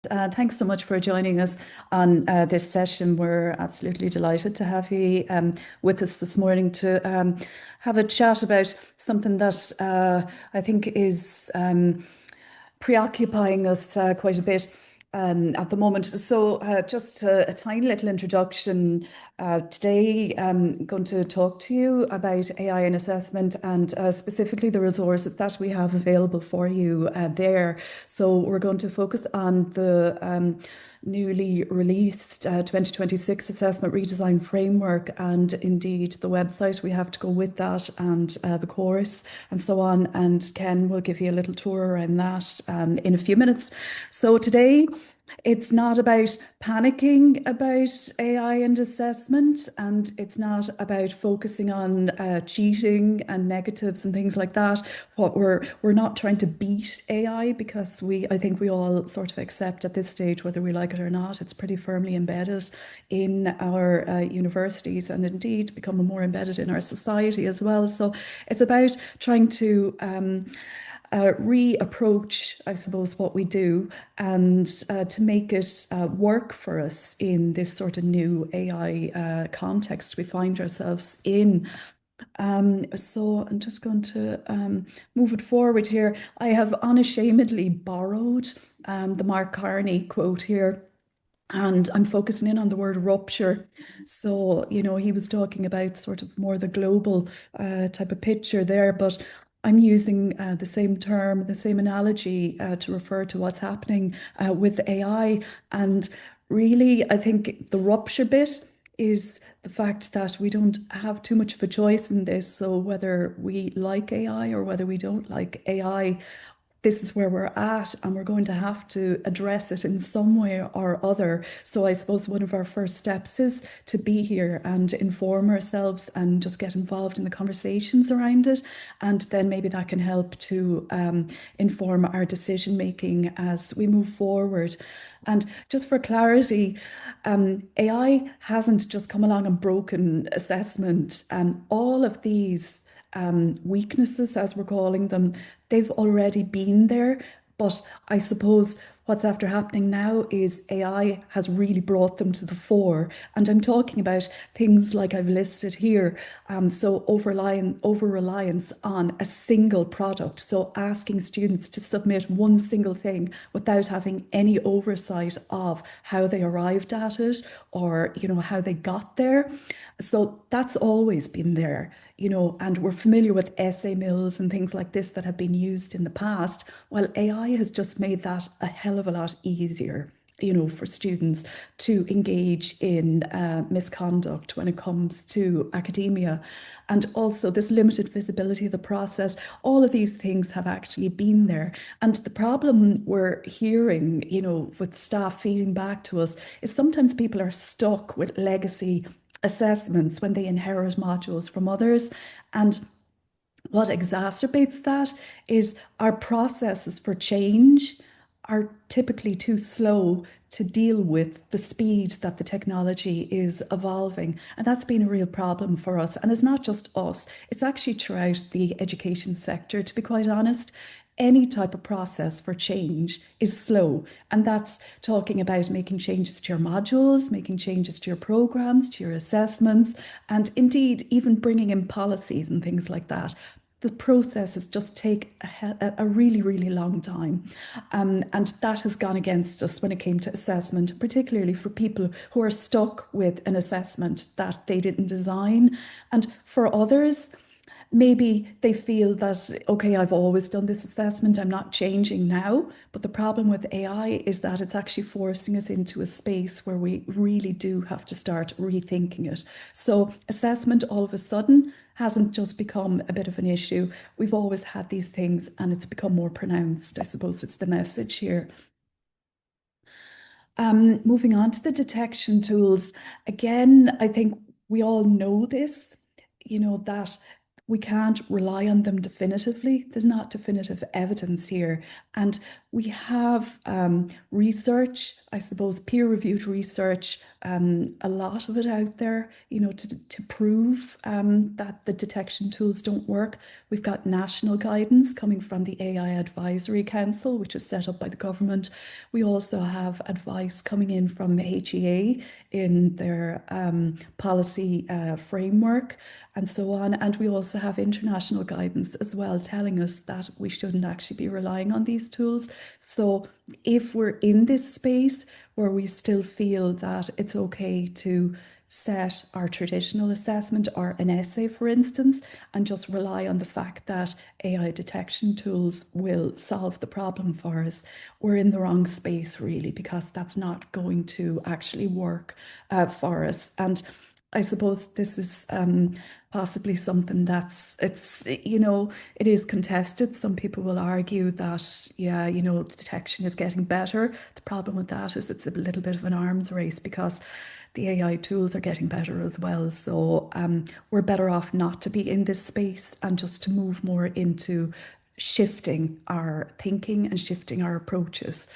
Thanks so much for joining us on this session. We're absolutely delighted to have you with us this morning to have a chat about something that I think is preoccupying us quite a bit at the moment. So, just a tiny little introduction. Today, I'm going to talk to you about AI and assessment and specifically the resources that we have available for you there. So, we're going to focus on the newly released 2026 assessment redesign framework and indeed the website we have to go with that and the course and so on. And Ken will give you a little tour around that in a few minutes. So today, it's not about panicking about AI and assessment, and it's not about focusing on cheating and negatives and things like that. What we're not trying to beat AI because I think we all sort of accept at this stage, whether we like it or not, it's pretty firmly embedded in our universities and indeed becoming more embedded in our society as well. So it's about trying to reapproach, I suppose, what we do and to make it work for us in this sort of new AI context we find ourselves in. So I'm just going to move it forward here. I have unashamedly borrowed the Mark Carney quote here. And I'm focusing in on the word rupture. So, he was talking about sort of more the global type of picture there, but I'm using the same term, the same analogy to refer to what's happening with AI. And really, I think the rupture bit is the fact that we don't have too much of a choice in this. So whether we like AI or whether we don't like AI, this is where we're at, and we're going to have to address it in some way or other. So I suppose one of our first steps is to be here and inform ourselves and just get involved in the conversations around it. And then maybe that can help to inform our decision making as we move forward. And just for clarity, AI hasn't just come along and broken assessment. All of these weaknesses, as we're calling them, they've already been there. But I suppose what's after happening now is AI has really brought them to the fore. And I'm talking about things like I've listed here. So over reliance on a single product. So asking students to submit one single thing without having any oversight of how they arrived at it or, how they got there. So that's always been there. And we're familiar with essay mills and things like this that have been used in the past. Well, AI has just made that a hell of a lot easier, for students to engage in misconduct when it comes to academia. And also this limited visibility of the process, all of these things have actually been there. And the problem we're hearing, with staff feeding back to us is sometimes people are stuck with legacy assessments when they inherit modules from others. And what exacerbates that is our processes for change are typically too slow to deal with the speed that the technology is evolving. And that's been a real problem for us. And it's not just us, it's actually throughout the education sector, to be quite honest. Any type of process for change is slow. And that's talking about making changes to your modules, making changes to your programs, to your assessments, and indeed even bringing in policies and things like that. The processes just take a really, really long time. And that has gone against us when it came to assessment, particularly for people who are stuck with an assessment that they didn't design. And for others, maybe they feel that, okay, I've always done this assessment, I'm not changing now. But the problem with AI is that it's actually forcing us into a space where we really do have to start rethinking it. So assessment all of a sudden hasn't just become a bit of an issue. We've always had these things and it's become more pronounced. I suppose it's the message here. Moving on to the detection tools. Again, I think we all know this, that we can't rely on them definitively. There's not definitive evidence here. And we have research, I suppose, peer reviewed research, a lot of it out there, to prove that the detection tools don't work. We've got national guidance coming from the AI Advisory Council, which was set up by the government. We also have advice coming in from HEA in their policy framework and so on. And we also have international guidance as well telling us that we shouldn't actually be relying on these tools. So if we're in this space where we still feel that it's okay to set our traditional assessment or an essay, for instance, and just rely on the fact that AI detection tools will solve the problem for us, we're in the wrong space, really, because that's not going to actually work for us. And I suppose this is possibly something it is contested. Some people will argue that, yeah, the detection is getting better. The problem with that is it's a little bit of an arms race because the AI tools are getting better as well. So we're better off not to be in this space and just to move more into shifting our thinking and shifting our approaches.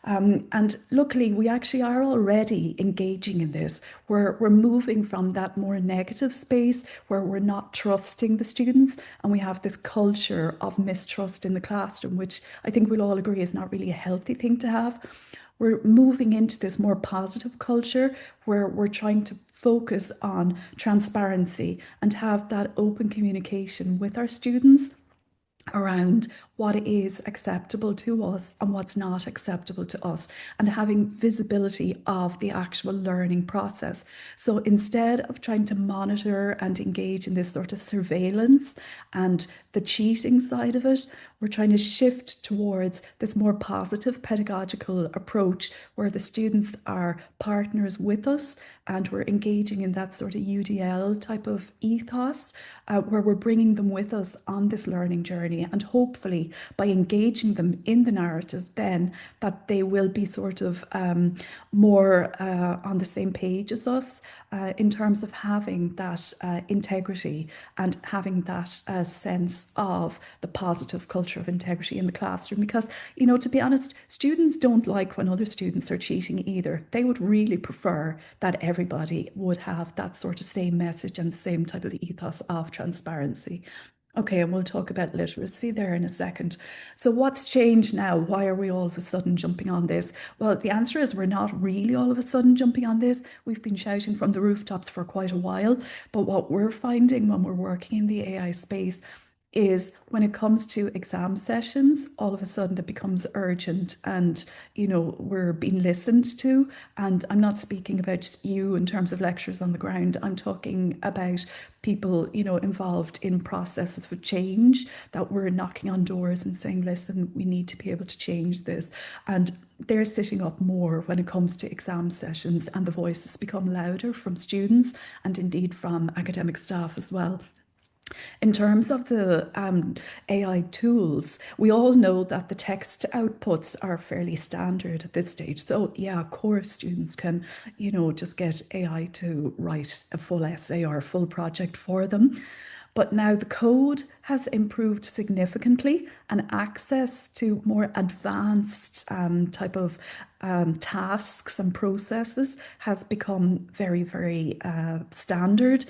And luckily, we actually are already engaging in this. We're moving from that more negative space where we're not trusting the students, and we have this culture of mistrust in the classroom, which I think we'll all agree is not really a healthy thing to have. We're moving into this more positive culture where we're trying to focus on transparency and have that open communication with our students around what is acceptable to us and what's not acceptable to us, and having visibility of the actual learning process. So instead of trying to monitor and engage in this sort of surveillance and the cheating side of it, we're trying to shift towards this more positive pedagogical approach where the students are partners with us and we're engaging in that sort of UDL type of ethos, where we're bringing them with us on this learning journey, and hopefully by engaging them in the narrative then that they will be sort of more on the same page as us in terms of having that integrity and having that sense of the positive culture of integrity in the classroom. Because, to be honest, students don't like when other students are cheating either. They would really prefer that everybody would have that sort of same message and the same type of ethos of transparency. Okay, and we'll talk about literacy there in a second. So, what's changed now? Why are we all of a sudden jumping on this? Well, the answer is we're not really all of a sudden jumping on this. We've been shouting from the rooftops for quite a while. But what we're finding when we're working in the AI space is when it comes to exam sessions, all of a sudden it becomes urgent and, we're being listened to. And I'm not speaking about you in terms of lectures on the ground. I'm talking about people, involved in processes of change, that we're knocking on doors and saying, listen, we need to be able to change this. And they're sitting up more when it comes to exam sessions, and the voices become louder from students and indeed from academic staff as well. In terms of the AI tools, we all know that the text outputs are fairly standard at this stage. So, yeah, of course, students can, just get AI to write a full essay or a full project for them. But now the code has improved significantly, and access to more advanced type of tasks and processes has become very, very standard.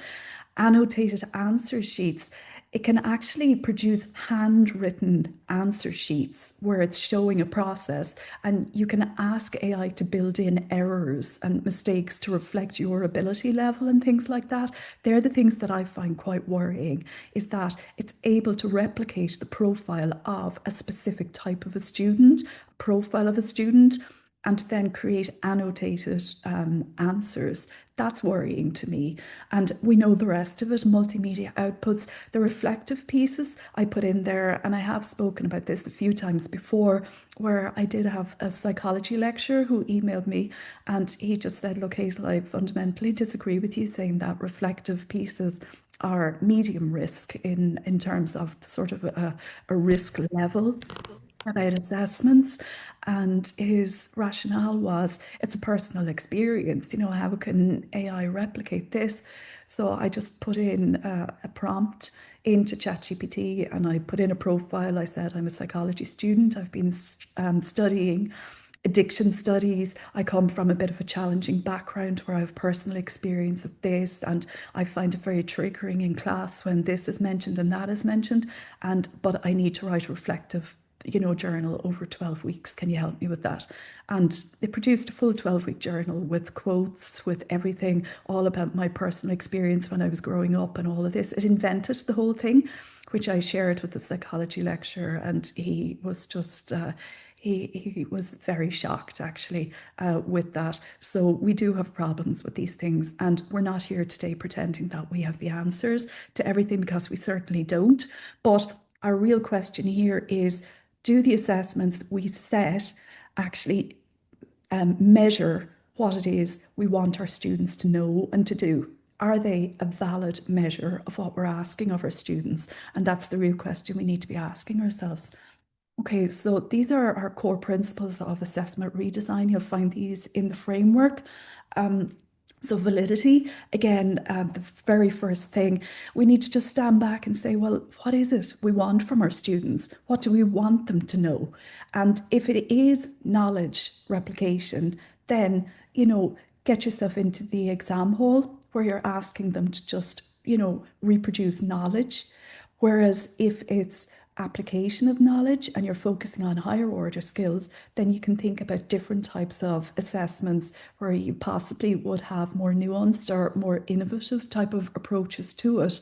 Annotated answer sheets, it can actually produce handwritten answer sheets where it's showing a process, and you can ask AI to build in errors and mistakes to reflect your ability level and things like that. They're the things that I find quite worrying, is that it's able to replicate the profile of a specific type of a student, profile of a student, and then create annotated answers. That's worrying to me. And we know the rest of it, multimedia outputs, the reflective pieces I put in there. And I have spoken about this a few times before, where I did have a psychology lecturer who emailed me, and he just said, look, Hazel, I fundamentally disagree with you saying that reflective pieces are medium risk in terms of sort of a risk level. about assessments, and his rationale was it's a personal experience. You know, how can AI replicate this? So I just put in a prompt into ChatGPT and I put in a profile. I said, I'm a psychology student. I've been studying addiction studies. I come from a bit of a challenging background where I have personal experience of this, and I find it very triggering in class when this is mentioned and that is mentioned. But I need to write a reflective, journal over 12 weeks. Can you help me with that? And it produced a full 12-week journal with quotes, with everything, all about my personal experience when I was growing up and all of this. It invented the whole thing, which I shared with the psychology lecturer, and he was just he was very shocked actually with that. So we do have problems with these things, and we're not here today pretending that we have the answers to everything, because we certainly don't. But our real question here is, do the assessments we set actually measure what it is we want our students to know and to do? Are they a valid measure of what we're asking of our students? And that's the real question we need to be asking ourselves. Okay, so these are our core principles of assessment redesign. You'll find these in the framework. Um, so validity, again, the very first thing, we need to just stand back and say, well, what is it we want from our students? What do we want them to know? And if it is knowledge replication, then, get yourself into the exam hall where you're asking them to just, reproduce knowledge. Whereas if it's application of knowledge and you're focusing on higher order skills, then you can think about different types of assessments where you possibly would have more nuanced or more innovative type of approaches to it.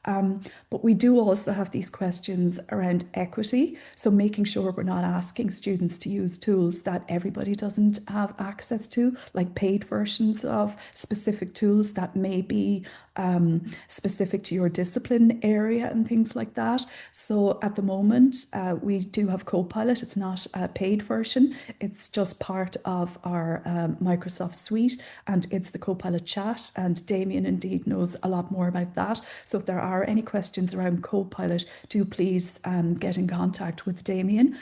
But we do also have these questions around equity. So making sure we're not asking students to use tools that everybody doesn't have access to, like paid versions of specific tools that may be specific to your discipline area and things like that. So at the moment, we do have Copilot. It's not a paid version. It's just part of our Microsoft suite, and it's the Copilot chat. And Damien indeed knows a lot more about that. So if there are any questions around Copilot, do please get in contact with Damien.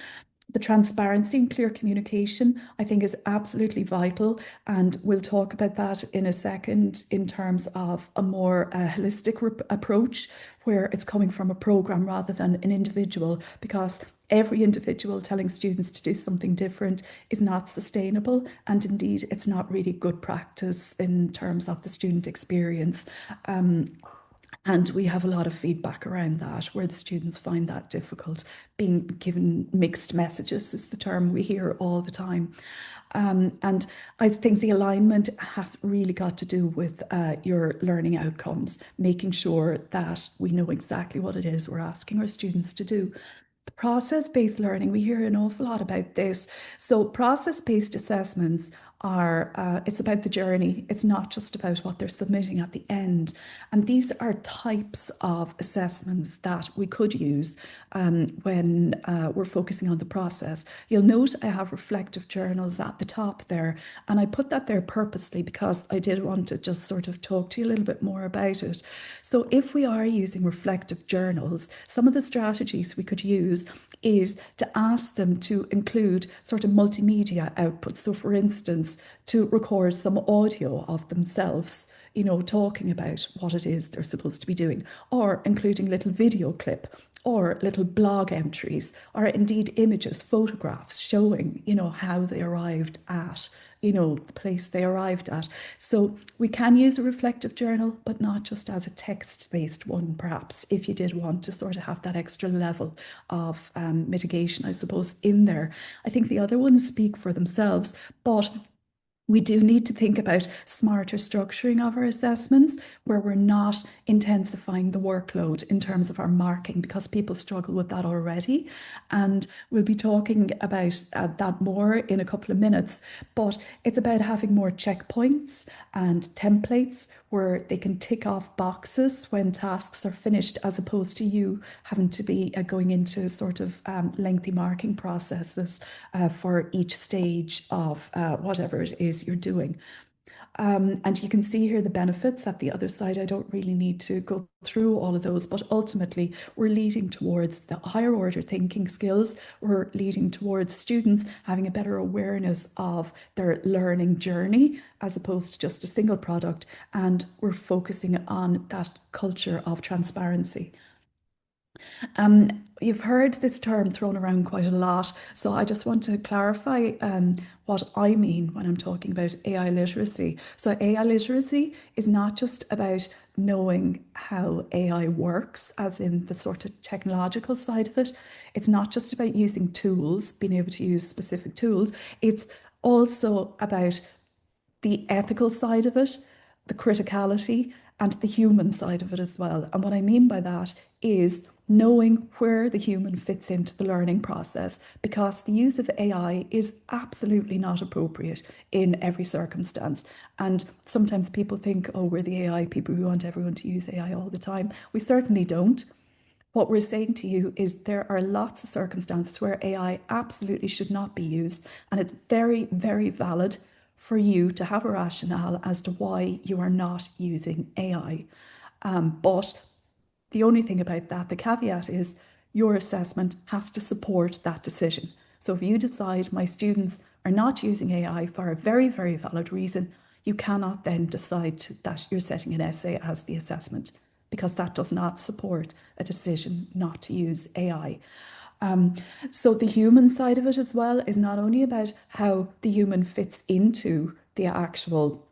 The transparency and clear communication, I think, is absolutely vital. And we'll talk about that in a second in terms of a more holistic approach where it's coming from a program rather than an individual, because every individual telling students to do something different is not sustainable. And indeed, it's not really good practice in terms of the student experience. And we have a lot of feedback around that, where the students find that difficult. Being given mixed messages is the term we hear all the time. And I think the alignment has really got to do with your learning outcomes, making sure that we know exactly what it is we're asking our students to do. The process-based learning, we hear an awful lot about this. So process-based assessments are, it's about the journey. It's not just about what they're submitting at the end. And these are types of assessments that we could use when we're focusing on the process. You'll note I have reflective journals at the top there, and I put that there purposely because I did want to just sort of talk to you a little bit more about it. So if we are using reflective journals, some of the strategies we could use is to ask them to include sort of multimedia outputs. So for instance, to record some audio of themselves, talking about what it is they're supposed to be doing, or including little video clip or little blog entries, or indeed images, photographs showing, how they arrived at, the place they arrived at. So we can use a reflective journal, but not just as a text-based one, perhaps, if you did want to sort of have that extra level of mitigation, I suppose, in there. I think the other ones speak for themselves, but we do need to think about smarter structuring of our assessments where we're not intensifying the workload in terms of our marking, because people struggle with that already. And we'll be talking about that more in a couple of minutes. But it's about having more checkpoints and templates where they can tick off boxes when tasks are finished, as opposed to you having to be going into sort of lengthy marking processes for each stage of whatever it is you're doing. And you can see here the benefits at the other side. I don't really need to go through all of those, but ultimately we're leading towards the higher order thinking skills. We're leading towards students having a better awareness of their learning journey as opposed to just a single product. And we're focusing on that culture of transparency. You've heard this term thrown around quite a lot, so I just want to clarify what I mean when I'm talking about AI literacy. So, AI literacy is not just about knowing how AI works, as in the sort of technological side of it. It's not just about using tools, being able to use specific tools. It's also about the ethical side of it, the criticality, and the human side of it as well. And what I mean by that is knowing where the human fits into the learning process, because the use of AI is absolutely not appropriate in every circumstance. And sometimes people think, oh, we're the AI people who want everyone to use AI all the time. We certainly don't. What we're saying to you is there are lots of circumstances where AI absolutely should not be used, and it's very, very valid for you to have a rationale as to why you are not using AI. But the only thing about that, the caveat is your assessment has to support that decision. So if you decide my students are not using AI for a very, very valid reason, you cannot then decide that you're setting an essay as the assessment, because that does not support a decision not to use AI. So the human side of it as well is not only about how the human fits into the actual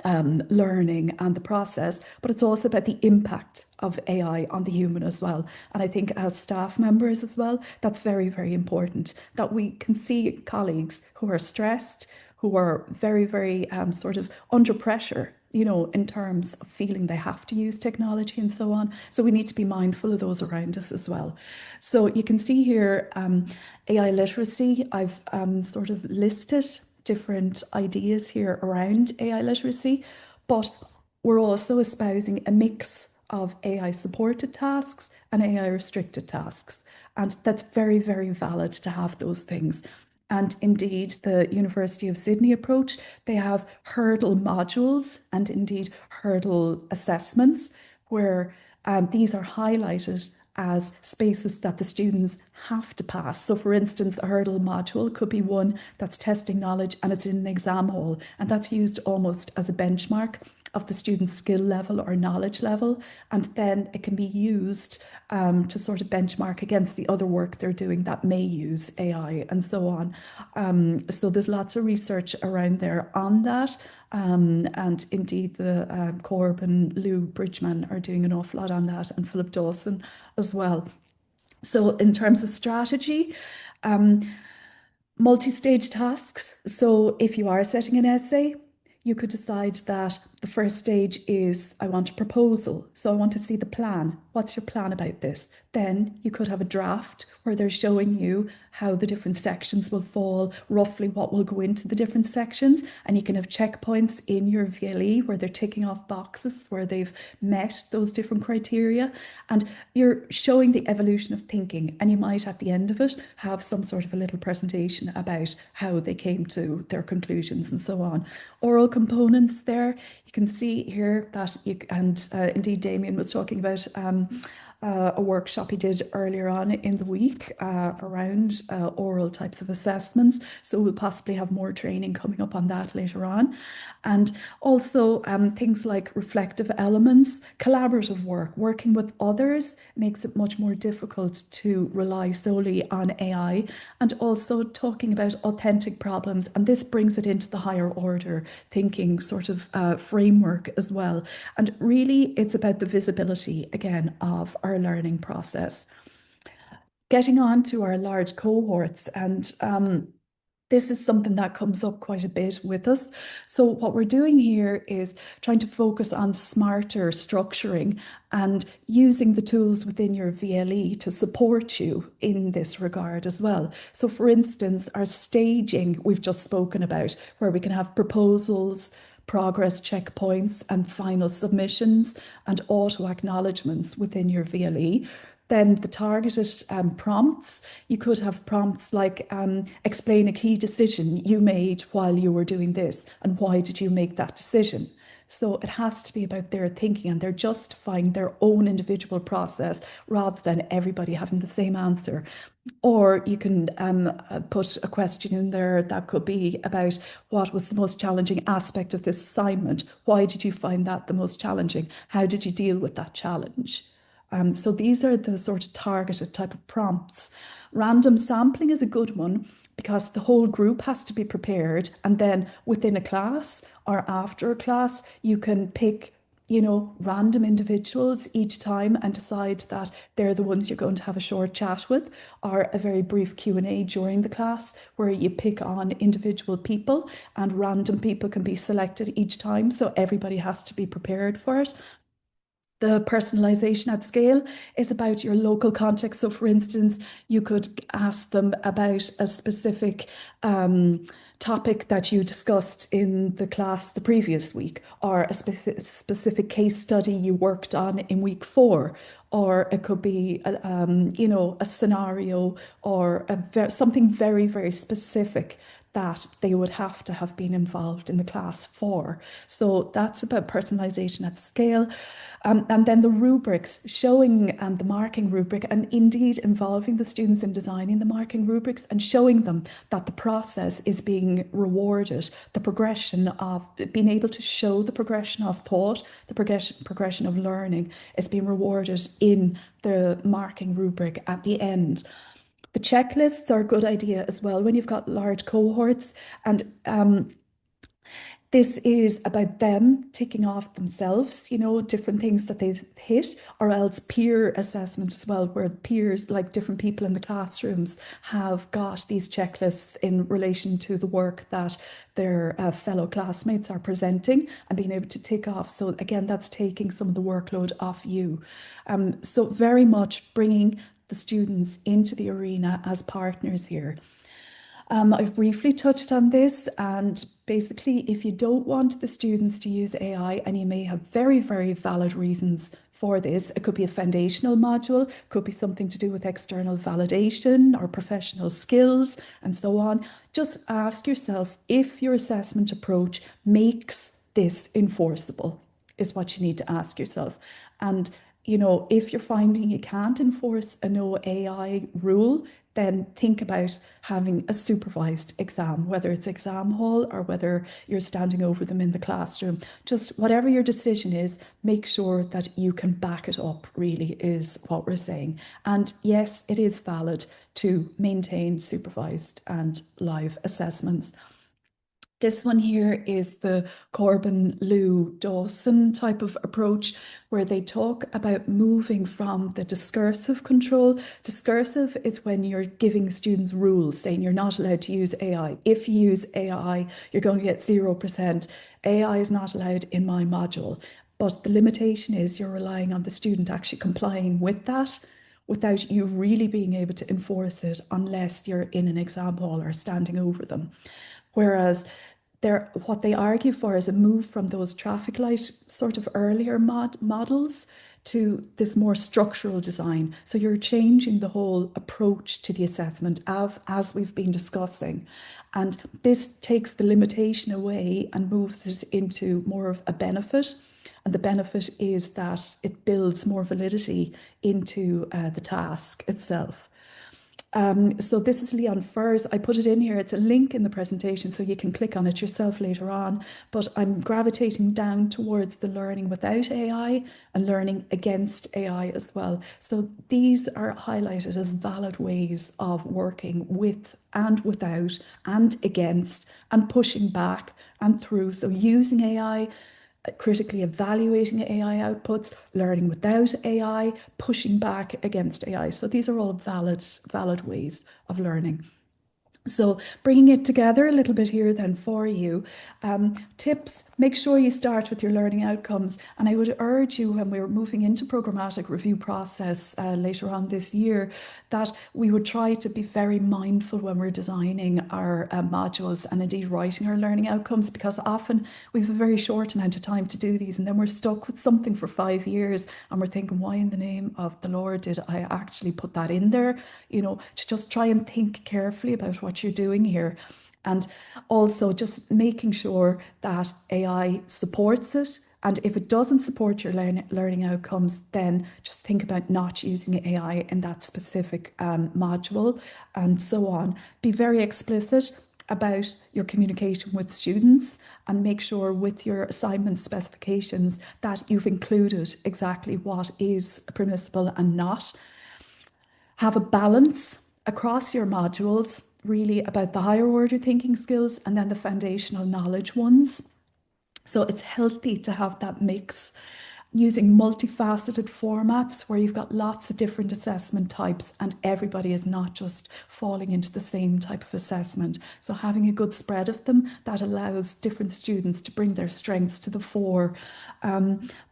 learning and the process, but it's also about the impact of AI on the human as well. And I think as staff members as well, that's very, very important that we can see colleagues who are stressed, who are very, very sort of under pressure, you know, in terms of feeling they have to use technology and so on. So we need to be mindful of those around us as well. So you can see here AI literacy. I've sort of listed different ideas here around AI literacy, but we're also espousing a mix of AI supported tasks and AI restricted tasks. And that's very, very valid to have those things. And indeed, the University of Sydney approach, they have hurdle modules and indeed hurdle assessments where these are highlighted as spaces that the students have to pass. So, for instance, a hurdle module could be one that's testing knowledge and it's in an exam hall, and that's used almost as a benchmark of the student's skill level or knowledge level. And then it can be used to sort of benchmark against the other work they're doing that may use AI and so on. So there's lots of research around there on that. And indeed, the Corb and Lou Bridgman are doing an awful lot on that, and Philip Dawson as well. So in terms of strategy, multi-stage tasks. So if you are setting an essay, you could decide that the first stage is I want a proposal. So I want to see the plan. What's your plan about this? Then you could have a draft where they're showing you how the different sections will fall, roughly what will go into the different sections. And you can have checkpoints in your VLE where they're ticking off boxes where they've met those different criteria. And you're showing the evolution of thinking. And you might, at the end of it, have some sort of a little presentation about how they came to their conclusions and so on. Oral components there, you can see here that you, and indeed Damien was talking about a workshop he did earlier on in the week around oral types of assessments. So we'll possibly have more training coming up on that later on. And also things like reflective elements, collaborative work, working with others makes it much more difficult to rely solely on AI, and also talking about authentic problems. And this brings it into the higher order thinking sort of framework as well. And really, it's about the visibility again of our learning process. Getting on to our large cohorts, and this is something that comes up quite a bit with us. So what we're doing here is trying to focus on smarter structuring and using the tools within your VLE to support you in this regard as well. So for instance, our staging we've just spoken about, where we can have proposals, progress checkpoints and final submissions and auto acknowledgements within your VLE. Then the targeted prompts, you could have prompts like explain a key decision you made while you were doing this and why did you make that decision. So it has to be about their thinking and they're justifying their own individual process rather than everybody having the same answer. Or you can put a question in there that could be about what was the most challenging aspect of this assignment? Why did you find that the most challenging? How did you deal with that challenge? So these are the sort of targeted type of prompts. Random sampling is a good one because the whole group has to be prepared. And then within a class or after a class, you can pick random individuals each time and decide that they're the ones you're going to have a short chat with or a very brief Q&A during the class where you pick on individual people and random people can be selected each time. So everybody has to be prepared for it. The personalization at scale is about your local context. So, for instance, you could ask them about a specific topic that you discussed in the class the previous week, or a specific case study you worked on in week 4, or it could be, a scenario or something very, very specific that they would have to have been involved in the class for. So that's about personalization at scale. And then the rubrics, showing the marking rubric and indeed involving the students in designing the marking rubrics and showing them that the process is being rewarded, the progression of being able to show the progression of thought, the progression of learning is being rewarded in the marking rubric at the end. The checklists are a good idea as well when you've got large cohorts. And this is about them ticking off themselves, different things that they've hit, or else peer assessment as well, where peers, like different people in the classrooms, have got these checklists in relation to the work that their fellow classmates are presenting and being able to tick off. So again, that's taking some of the workload off you. So very much bringing the students into the arena as partners here. I've briefly touched on this, and basically, if you don't want the students to use AI, and you may have very, very valid reasons for this, it could be a foundational module, could be something to do with external validation or professional skills, and so on. Just ask yourself if your assessment approach makes this enforceable, is what you need to ask yourself. And if you're finding you can't enforce a no AI rule, then think about having a supervised exam, whether it's exam hall or whether you're standing over them in the classroom. Just whatever your decision is, make sure that you can back it up, really, is what we're saying. And yes, it is valid to maintain supervised and live assessments. This one here is the Corbin Liu Dawson type of approach, where they talk about moving from the discursive control. Discursive is when you're giving students rules, saying you're not allowed to use AI. If you use AI, you're going to get 0%. AI is not allowed in my module. But the limitation is you're relying on the student actually complying with that without you really being able to enforce it unless you're in an exam hall or standing over them. Whereas what they argue for is a move from those traffic light sort of earlier models to this more structural design. So you're changing the whole approach to the assessment as we've been discussing. And this takes the limitation away and moves it into more of a benefit. And the benefit is that it builds more validity into the task itself. So this is Leon Furr's. I put it in here. It's a link in the presentation, so you can click on it yourself later on. But I'm gravitating down towards the learning without AI and learning against AI as well. So these are highlighted as valid ways of working with and without and against and pushing back and through. So using AI, critically evaluating AI outputs, learning without AI, pushing back against AI. So these are all valid ways of learning. So, bringing it together a little bit here then for you. Tips, make sure you start with your learning outcomes. And I would urge you when we're moving into programmatic review process later on this year, that we would try to be very mindful when we're designing our modules and indeed writing our learning outcomes, because often we have a very short amount of time to do these and then we're stuck with something for 5 years and we're thinking, why in the name of the Lord did I actually put that in there? To just try and think carefully about what you're doing here. And also just making sure that AI supports it. And if it doesn't support your learning outcomes, then just think about not using AI in that specific module and so on. Be very explicit about your communication with students and make sure with your assignment specifications that you've included exactly what is permissible and not. Have a balance across your modules, really about the higher order thinking skills and then the foundational knowledge ones. So it's healthy to have that mix using multifaceted formats where you've got lots of different assessment types and everybody is not just falling into the same type of assessment. So having a good spread of them that allows different students to bring their strengths to the fore.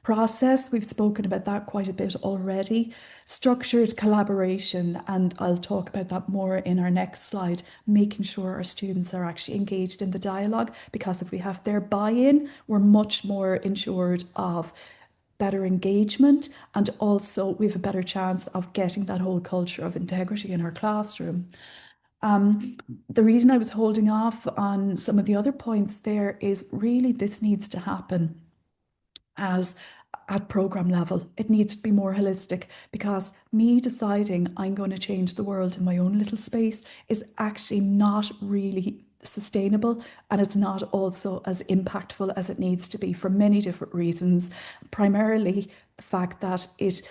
Process, we've spoken about that quite a bit already. Structured collaboration, and I'll talk about that more in our next slide, making sure our students are actually engaged in the dialogue, because if we have their buy-in, we're much more ensured of better engagement, and also we have a better chance of getting that whole culture of integrity in our classroom. The reason I was holding off on some of the other points there is really this needs to happen as at program level. It needs to be more holistic, because me deciding I'm going to change the world in my own little space is actually not really sustainable, and it's not also as impactful as it needs to be for many different reasons. Primarily the fact that it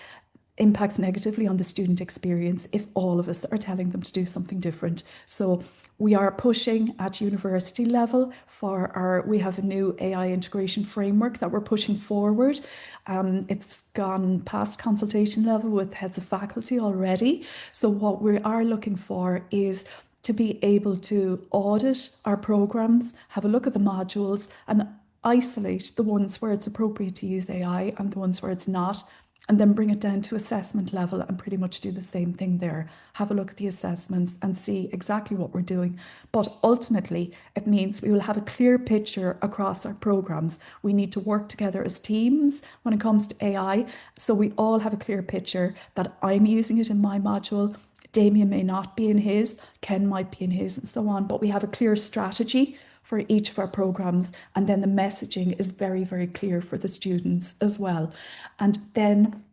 impacts negatively on the student experience if all of us are telling them to do something different. So we are pushing at university level for we have a new AI integration framework that we're pushing forward. It's gone past consultation level with heads of faculty already. So what we are looking for is to be able to audit our programs, have a look at the modules and isolate the ones where it's appropriate to use AI and the ones where it's not, and then bring it down to assessment level and pretty much do the same thing there. Have a look at the assessments and see exactly what we're doing. But ultimately, it means we will have a clear picture across our programs. We need to work together as teams when it comes to AI, so we all have a clear picture that I'm using it in my module. Damien may not be in his, Ken might be in his, and so on. But we have a clear strategy for each of our programs, and then the messaging is very, very clear for the students as well. And then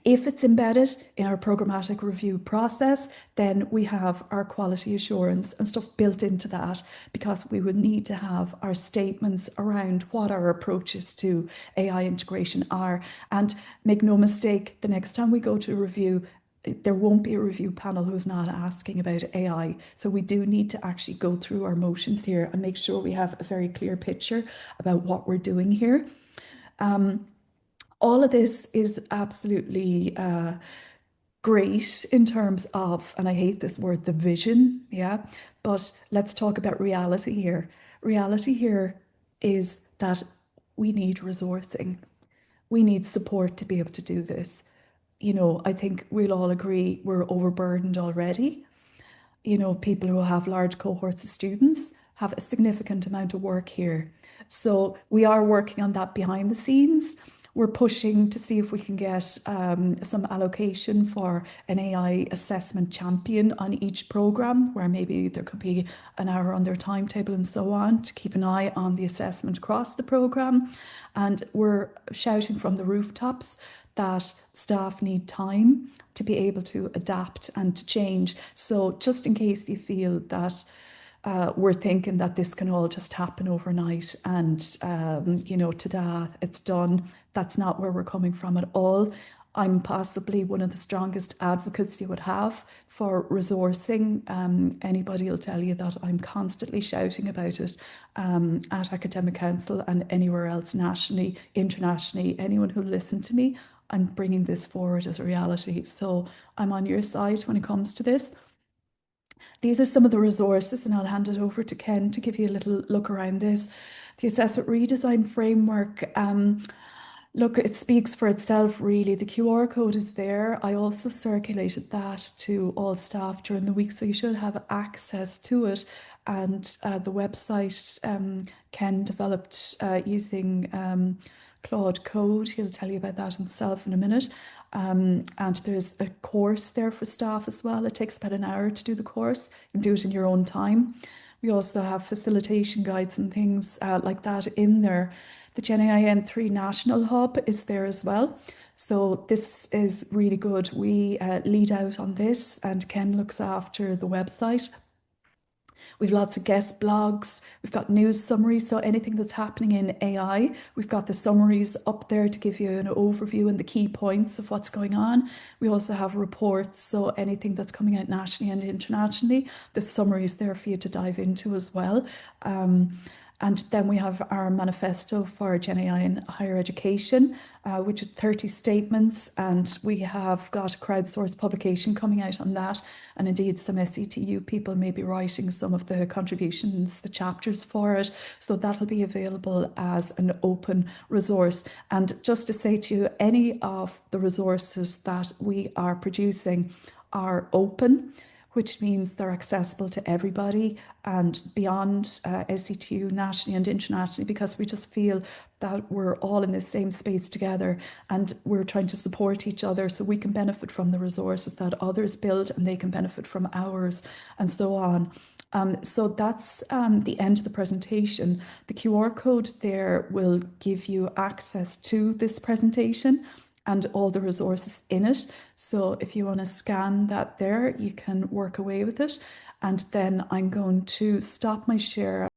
if it's embedded in our programmatic review process, then we have our quality assurance and stuff built into that, because we would need to have our statements around what our approaches to AI integration are. And make no mistake, the next time we go to review, there won't be a review panel who's not asking about AI. So we do need to actually go through our motions here and make sure we have a very clear picture about what we're doing here. All of this is absolutely great in terms of, and I hate this word, the vision, yeah, but let's talk about reality here. Reality here is that we need resourcing. We need support to be able to do this. I think we'll all agree we're overburdened already. People who have large cohorts of students have a significant amount of work here. So we are working on that behind the scenes. We're pushing to see if we can get some allocation for an AI assessment champion on each program, where maybe there could be an hour on their timetable and so on, to keep an eye on the assessment across the program. And we're shouting from the rooftops that staff need time to be able to adapt and to change. So just in case you feel that we're thinking that this can all just happen overnight and, ta-da, it's done. That's not where we're coming from at all. I'm possibly one of the strongest advocates you would have for resourcing. Anybody will tell you that I'm constantly shouting about it at Academic Council and anywhere else, nationally, internationally. Anyone who listened to me, I'm bringing this forward as a reality. So I'm on your side when it comes to this. These are some of the resources, and I'll hand it over to Ken to give you a little look around this. The assessment redesign framework, look, it speaks for itself, really. The QR code is there. I also circulated that to all staff during the week, so you should have access to it. And the website Ken developed using Claude Code. He'll tell you about that himself in a minute. And there's a course there for staff as well. It takes about an hour to do the course. You can do it in your own time. We also have facilitation guides and things like that in there. The GenAI N3 National Hub is there as well. So this is really good. We lead out on this, and Ken looks after the website. We've lots of guest blogs. We've got news summaries. So anything that's happening in AI, we've got the summaries up there to give you an overview and the key points of what's going on. We also have reports. So anything that's coming out nationally and internationally, the summaries there for you to dive into as well. And then we have our manifesto for Gen AI in higher education, which is 30 statements. And we have got a crowdsourced publication coming out on that. And indeed, some SETU people may be writing some of the contributions, the chapters for it. So that'll be available as an open resource. And just to say to you, any of the resources that we are producing are open, which means they're accessible to everybody and beyond SETU nationally and internationally, because we just feel that we're all in this same space together and we're trying to support each other so we can benefit from the resources that others build and they can benefit from ours and so on. So that's the end of the presentation. The QR code there will give you access to this presentation and all the resources in it. So if you want to scan that there, you can work away with it. And then I'm going to stop my share.